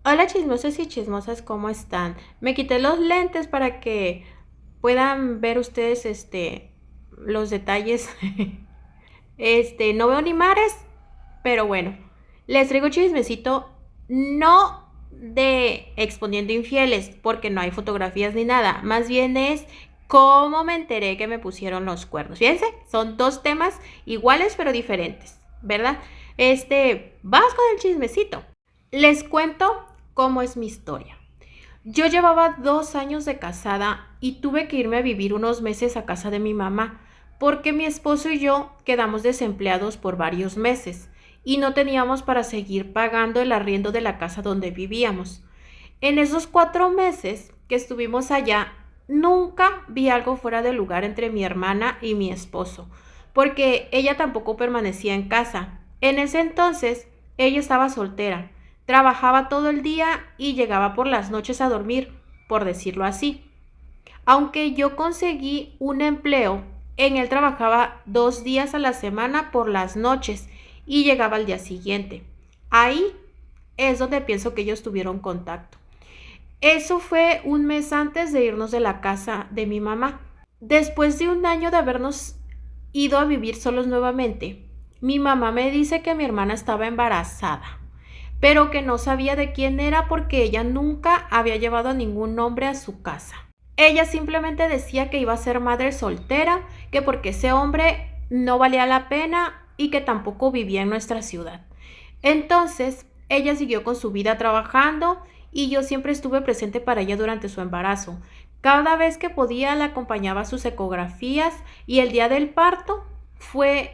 Hola chismosos y chismosas, ¿cómo están? Me quité los lentes para que puedan ver ustedes los detalles. No veo ni mares, pero bueno, les traigo chismecito no de exponiendo infieles, porque no hay fotografías ni nada, más bien es cómo me enteré que me pusieron los cuernos. Fíjense, son dos temas iguales pero diferentes, ¿verdad? Vamos con el chismecito. Les cuento cómo es mi historia. Yo llevaba 2 años de casada y tuve que irme a vivir unos meses a casa de mi mamá, porque mi esposo y yo quedamos desempleados por varios meses y no teníamos para seguir pagando el arriendo de la casa donde vivíamos. En esos 4 meses que estuvimos allá, nunca vi algo fuera de lugar entre mi hermana y mi esposo, porque ella tampoco permanecía en casa. En ese entonces, ella estaba soltera, trabajaba todo el día y llegaba por las noches a dormir, por decirlo así. Aunque yo conseguí un empleo, en él trabajaba 2 días a la semana por las noches y llegaba al día siguiente. Ahí es donde pienso que ellos tuvieron contacto. Eso fue un mes antes de irnos de la casa de mi mamá. Después de un año de habernos ido a vivir solos nuevamente, mi mamá me dice que mi hermana estaba embarazada, pero que no sabía de quién era porque ella nunca había llevado a ningún hombre a su casa. Ella simplemente decía que iba a ser madre soltera, que porque ese hombre no valía la pena y que tampoco vivía en nuestra ciudad. Entonces, ella siguió con su vida trabajando y yo siempre estuve presente para ella durante su embarazo. Cada vez que podía la acompañaba a sus ecografías y el día del parto fui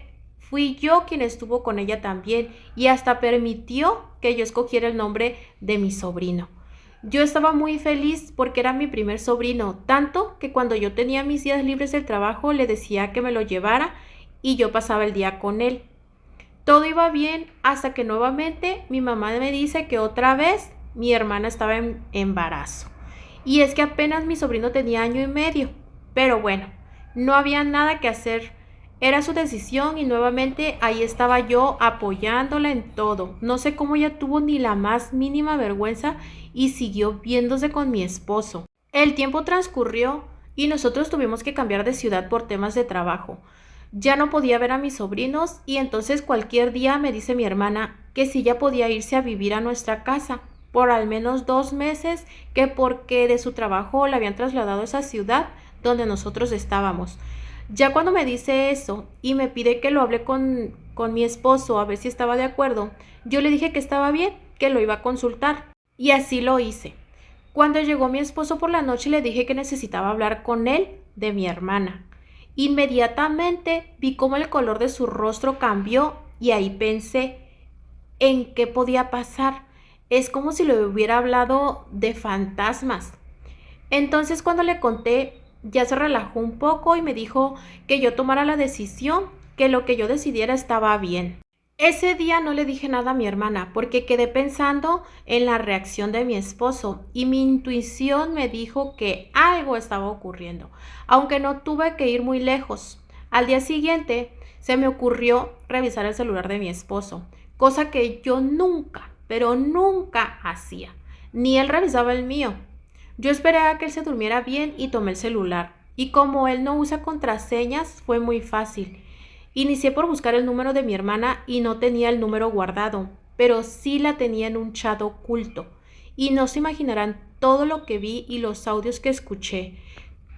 yo quien estuvo con ella también y hasta permitió que yo escogiera el nombre de mi sobrino. Yo estaba muy feliz porque era mi primer sobrino, tanto que cuando yo tenía mis días libres del trabajo le decía que me lo llevara y yo pasaba el día con él. Todo iba bien hasta que nuevamente mi mamá me dice que otra vez mi hermana estaba en embarazo. Y es que apenas mi sobrino tenía año y medio. Pero bueno, no había nada que hacer. Era su decisión y nuevamente ahí estaba yo apoyándola en todo. No sé cómo ella tuvo ni la más mínima vergüenza y siguió viéndose con mi esposo. El tiempo transcurrió y nosotros tuvimos que cambiar de ciudad por temas de trabajo. Ya no podía ver a mis sobrinos y entonces cualquier día me dice mi hermana que si ya podía irse a vivir a nuestra casa por al menos 2 meses, que porque de su trabajo la habían trasladado a esa ciudad donde nosotros estábamos. Ya cuando me dice eso y me pide que lo hable con mi esposo a ver si estaba de acuerdo, yo le dije que estaba bien, que lo iba a consultar. Y así lo hice. Cuando llegó mi esposo por la noche le dije que necesitaba hablar con él de mi hermana. Inmediatamente vi cómo el color de su rostro cambió y ahí pensé en qué podía pasar. Es como si le hubiera hablado de fantasmas. Entonces cuando le conté, ya se relajó un poco y me dijo que yo tomara la decisión, que lo que yo decidiera estaba bien. Ese día no le dije nada a mi hermana porque quedé pensando en la reacción de mi esposo y mi intuición me dijo que algo estaba ocurriendo, aunque no tuve que ir muy lejos. Al día siguiente se me ocurrió revisar el celular de mi esposo, cosa que yo nunca, pero nunca hacía, ni él revisaba el mío. Yo esperé a que él se durmiera bien y tomé el celular, y como él no usa contraseñas, fue muy fácil. Inicié por buscar el número de mi hermana y no tenía el número guardado, pero sí la tenía en un chat oculto. Y no se imaginarán todo lo que vi y los audios que escuché.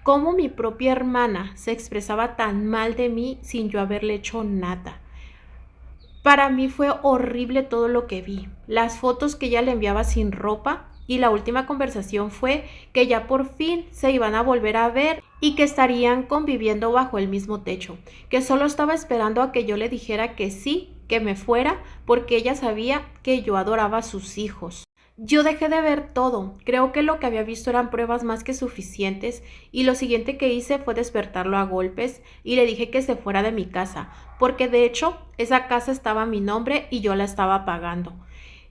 Cómo mi propia hermana se expresaba tan mal de mí sin yo haberle hecho nada. Para mí fue horrible todo lo que vi. Las fotos que ella le enviaba sin ropa y la última conversación fue que ya por fin se iban a volver a ver y que estarían conviviendo bajo el mismo techo, que solo estaba esperando a que yo le dijera que sí, que me fuera, porque ella sabía que yo adoraba a sus hijos. Yo dejé de ver todo, creo que lo que había visto eran pruebas más que suficientes y lo siguiente que hice fue despertarlo a golpes y le dije que se fuera de mi casa, porque de hecho esa casa estaba a mi nombre y yo la estaba pagando.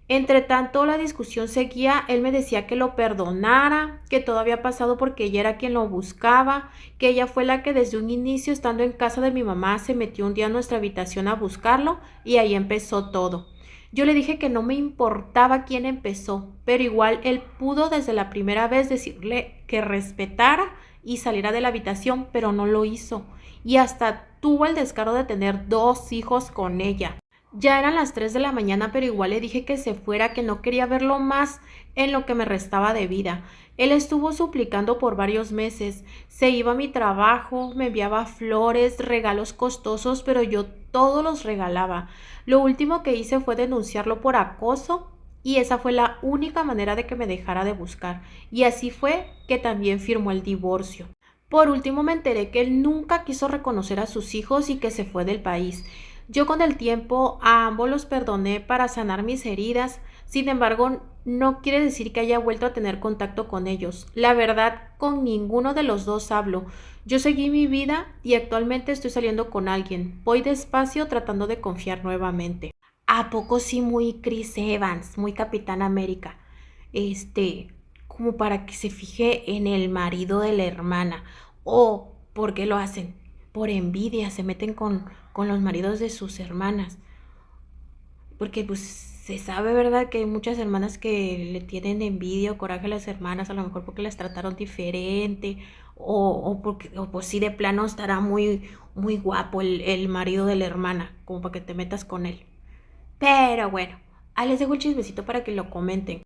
Entre tanto la discusión seguía, él me decía que lo perdonara, que todo había pasado porque ella era quien lo buscaba, que ella fue la que desde un inicio estando en casa de mi mamá se metió un día a nuestra habitación a buscarlo y ahí empezó todo. Yo le dije que no me importaba quién empezó, pero igual él pudo desde la primera vez decirle que respetara y saliera de la habitación, pero no lo hizo. Y hasta tuvo el descaro de tener 2 hijos con ella. Ya eran las 3 de la mañana, pero igual le dije que se fuera, que no quería verlo más en lo que me restaba de vida. Él estuvo suplicando por varios meses. Se iba a mi trabajo, me enviaba flores, regalos costosos, pero yo todos los regalaba. Lo último que hice fue denunciarlo por acoso y esa fue la única manera de que me dejara de buscar. Y así fue que también firmó el divorcio. Por último me enteré que él nunca quiso reconocer a sus hijos y que se fue del país. Yo con el tiempo a ambos los perdoné para sanar mis heridas, sin embargo, no quiere decir que haya vuelto a tener contacto con ellos. La verdad, con ninguno de los dos hablo. Yo seguí mi vida y actualmente estoy saliendo con alguien. Voy despacio tratando de confiar nuevamente. ¿A poco sí muy Chris Evans, muy Capitán América? Como para que se fije en el marido de la hermana. ¿O por qué lo hacen? Por envidia, se meten con los maridos de sus hermanas. Porque pues se sabe, ¿verdad? Que hay muchas hermanas que le tienen envidia o coraje a las hermanas, a lo mejor porque las trataron diferente, o pues sí de plano estará muy, muy guapo el marido de la hermana, como para que te metas con él. Pero bueno, ahí les dejo el chismecito para que lo comenten.